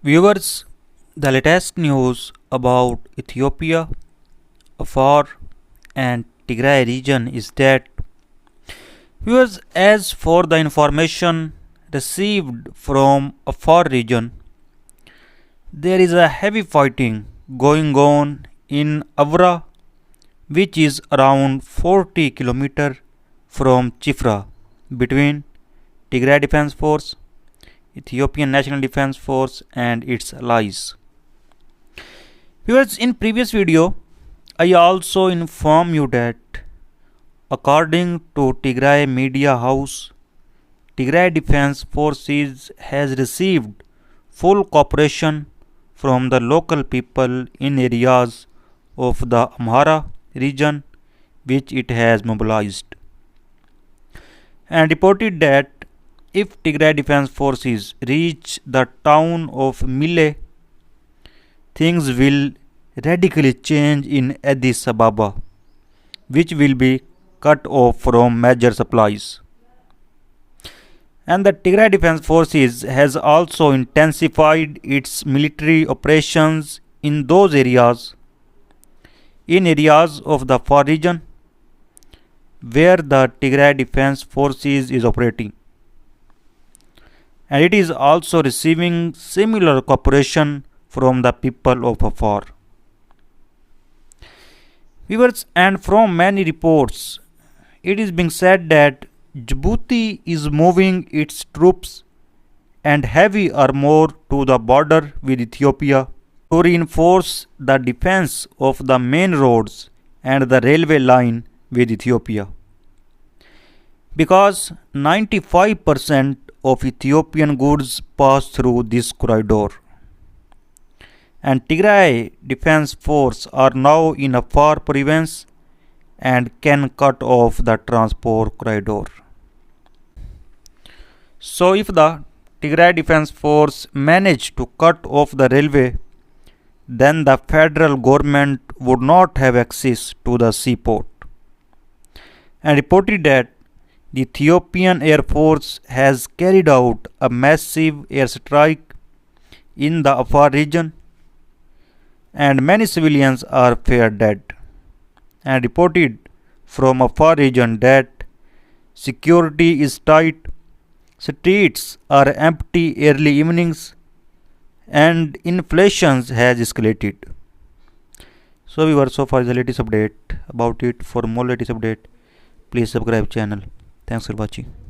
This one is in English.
Viewers, the latest news about Ethiopia, Afar, and Tigray region is that viewers, as for the information received from Afar region, there is a heavy fighting going on in Avra, which is around 40 km from Chifra, between Tigray Defense Force, Ethiopian National Defense Force, and its allies. Viewers, in previous video, I also inform you that according to Tigray Media House, Tigray Defense Forces has received full cooperation from the local people in areas of the Amhara region which it has mobilized, and reported that if Tigray Defense Forces reach the town of Mille, things will radically change in Addis Ababa, which will be cut off from major supplies. And the Tigray Defense Forces has also intensified its military operations in those areas, in areas of the Afar region where the Tigray Defense Forces is operating, and it is also receiving similar cooperation from the people of Afar. Viewers, and from many reports, it is being said that Djibouti is moving its troops and heavy armor to the border with Ethiopia to reinforce the defense of the main roads and the railway line with Ethiopia. Because 95% of Ethiopian goods pass through this corridor, and Tigray Defense Force are now in Afar province and can cut off the transport corridor. So if the Tigray Defense Force manage to cut off the railway, then the federal government would not have access to the seaport, and reported that the Ethiopian Air Force has carried out a massive airstrike in the Afar region, and many civilians are feared dead, and reported from Afar region that security is tight, streets are empty early evenings, and inflation has escalated. So we were so far the latest update about it. For more latest update, please subscribe channel. Thanks for watching.